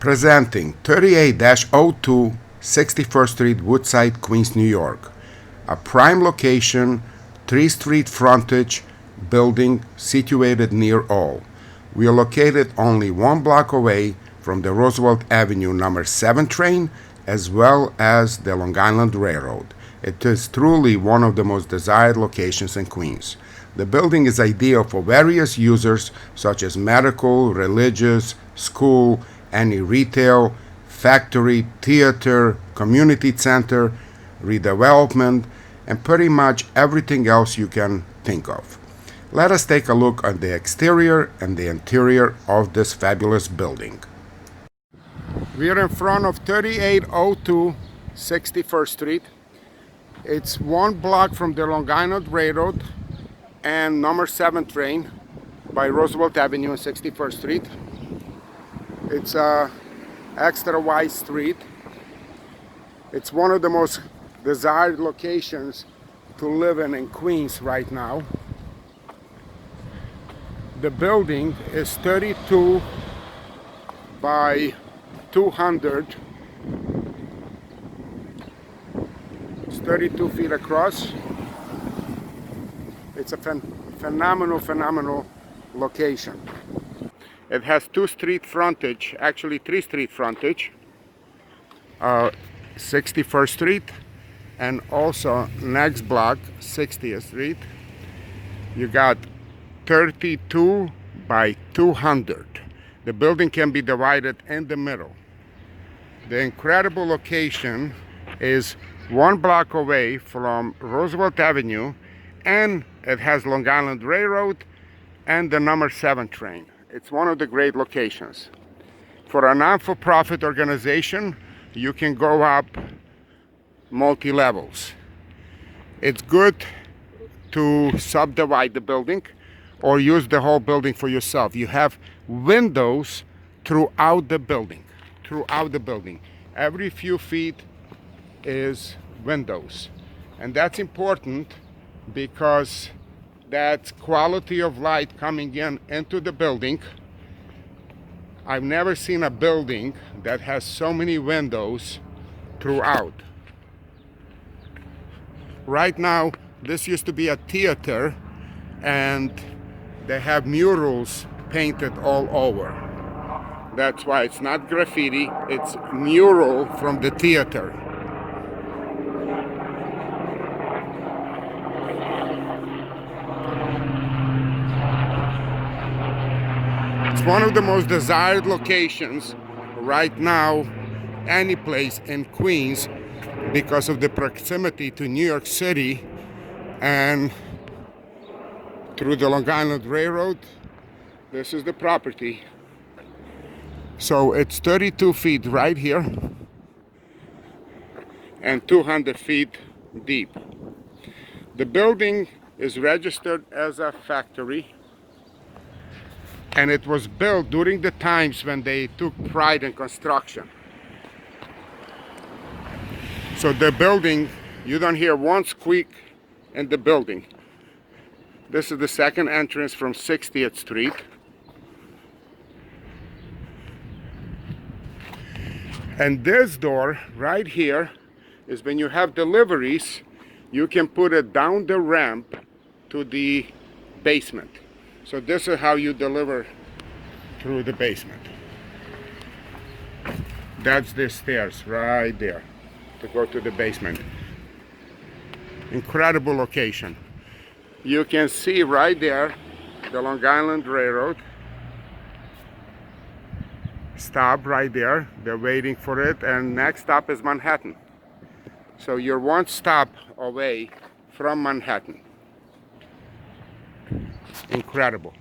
Presenting 38-02 61st Street, Woodside, Queens, New York. A prime location, 3 street frontage building situated near all. We are located only 1 block away from the Roosevelt Avenue number 7 train as well as the Long Island Railroad. It is truly one of the most desired locations in Queens. The building is ideal for various users such as medical, religious, school, any retail, factory, theater, community center, redevelopment, and pretty much everything else you can think of. Let us take a look at the exterior and the interior of this fabulous building. We are in front of 3802 61st Street. It's 1 block from the Long Island Railroad and number 7 train by Roosevelt Avenue and 61st Street. It's a extra wide street. It's one of the most desired locations to live in Queens right now. The building is 32 by 200. It's 32 feet across. It's a phenomenal location. It has 2 street frontage, actually 3 street frontage. 61st Street and also next block, 60th Street. You got 32 by 200. The building can be divided in the middle. The incredible location is 1 block away from Roosevelt Avenue, and it has Long Island Railroad and the number 7 train. It's one of the great locations. For a non-for-profit organization, you can go up multi-levels. It's good to subdivide the building or use the whole building for yourself. You have windows throughout the building. Every few feet is windows. And that's important because that's quality of light coming into the building. I've never seen a building that has so many windows throughout. Right now, this used to be a theater, and they have murals painted all over. That's why it's not graffiti, it's mural from the theater. It's one of the most desired locations right now, any place in Queens, because of the proximity to New York City and through the Long Island Railroad. This is the property. So it's 32 feet right here and 200 feet deep. The building is registered as a factory, and it was built during the times when they took pride in construction. So the building, you don't hear one squeak in the building. This is the second entrance from 60th Street. And this door right here is when you have deliveries, you can put it down the ramp to the basement. So this is how you deliver through the basement. That's the stairs right there to go to the basement. Incredible location. You can see right there the Long Island Railroad. Stop right there. They're waiting for it, and next stop is Manhattan. So you're 1 stop away from Manhattan. Incredible.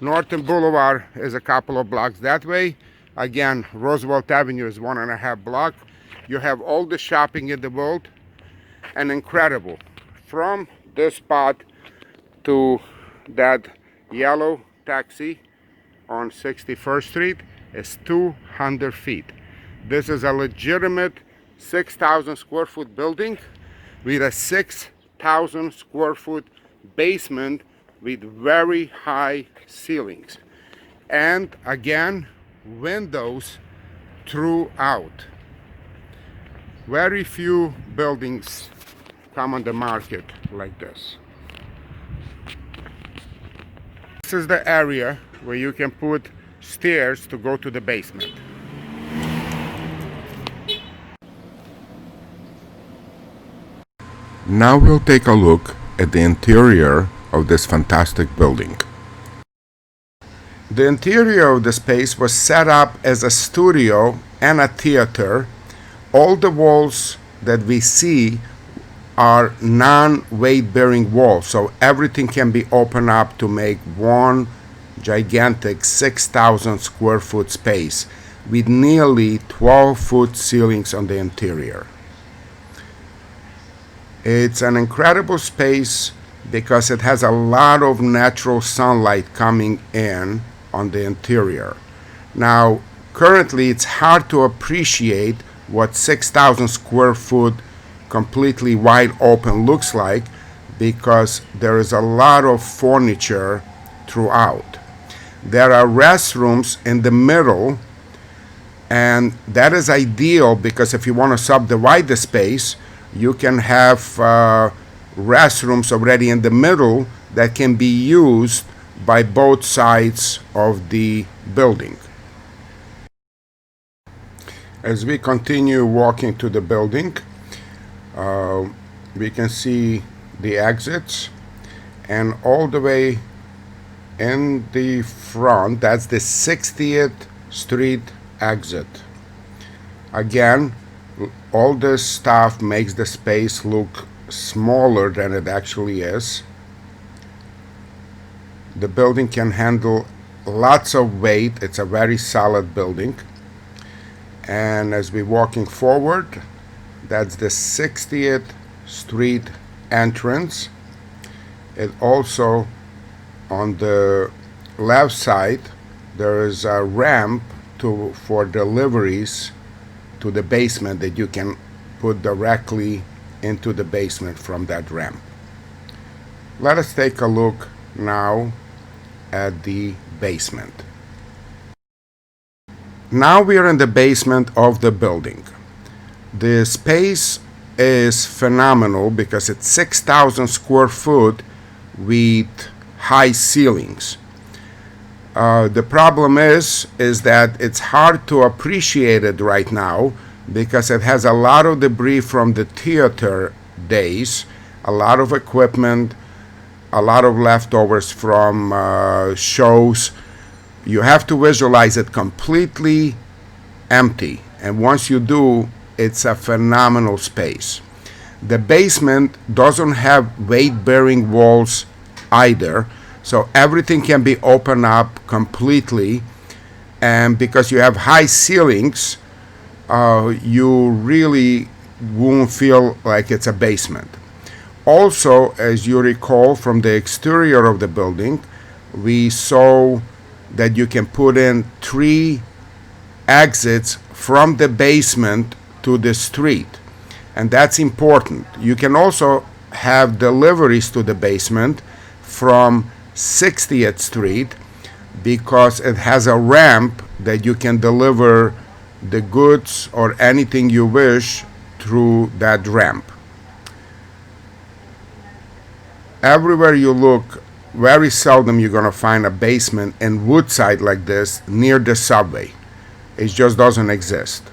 Norton Boulevard is a couple of blocks that way. Again, Roosevelt Avenue is 1.5 blocks. You have all the shopping in the world, and incredible. From this spot to that yellow taxi on 61st Street is 200 feet. This is a legitimate 6,000 square foot building with a 6,000 square foot basement with very high ceilings. And again, windows throughout. Very few buildings come on the market like this. This is the area where you can put stairs to go to the basement. Now we'll take a look at the interior of this fantastic building. The interior of the space was set up as a studio and a theater. All the walls that we see are non-weight-bearing walls, so everything can be opened up to make one gigantic 6,000 square foot space with nearly 12-foot ceilings on the interior. It's an incredible space because it has a lot of natural sunlight coming in on the interior. Now, currently it's hard to appreciate what 6,000 square foot completely wide open looks like because there is a lot of furniture throughout. There are restrooms in the middle, and that is ideal because if you want to subdivide the space, you can have restrooms already in the middle that can be used by both sides of the building. As we continue walking to the building, we can see the exits, and all the way in the front, that's the 60th Street exit. Again, all this stuff makes the space look smaller than it actually is. The building can handle lots of weight. It's a very solid building. And as we're walking forward, that's the 60th Street entrance. It also, on the left side, there is a ramp for deliveries to the basement that you can put directly into the basement from that ramp. Let us take a look now at the basement. Now we are in the basement of the building. The space is phenomenal because it's 6,000 square foot with high ceilings. The problem is that it's hard to appreciate it right now because it has a lot of debris from the theater days, a lot of equipment, a lot of leftovers from shows. You have to visualize it completely empty, and once you do, it's a phenomenal space. The basement doesn't have weight-bearing walls either, so everything can be opened up completely, and because you have high ceilings, you really won't feel like it's a basement. Also, as you recall from the exterior of the building, we saw that you can put in 3 exits from the basement to the street, and that's important. You can also have deliveries to the basement from 60th Street because it has a ramp that you can deliver the goods or anything you wish through that ramp. Everywhere you look, very seldom you're going to find a basement in Woodside like this near the subway. It just doesn't exist.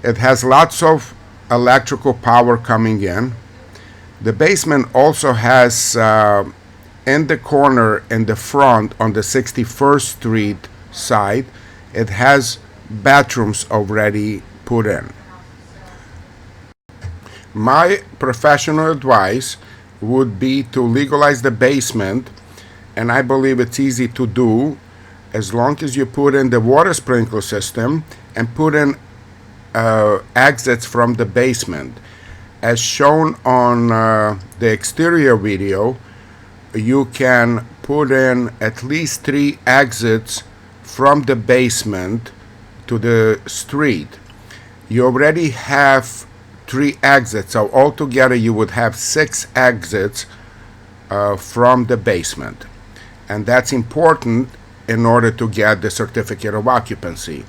It has lots of electrical power coming in. The basement also has in the corner in the front on the 61st Street side, it has bathrooms already put in. My professional advice would be to legalize the basement, and I believe it's easy to do as long as you put in the water sprinkler system and put in exits from the basement. As shown on the exterior video, you can put in at least 3 exits from the basement to the street. You already have 3 exits, so altogether you would have 6 exits from the basement. and that's important in order to get the certificate of occupancy.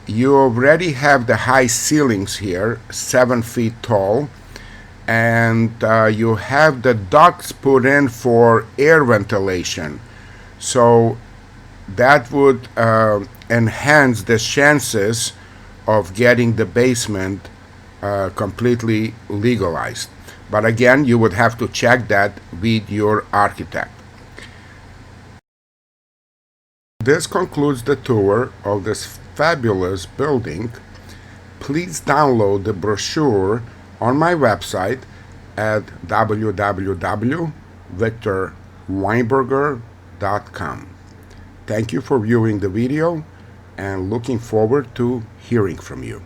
You already have the high ceilings here, 7 feet tall, and you have the ducts put in for air ventilation. So that would enhance the chances of getting the basement completely legalized. But again, you would have to check that with your architect. This concludes the tour of this fabulous building. Please download the brochure on my website at www.victorweinberger.com. Thank you for viewing the video and looking forward to hearing from you.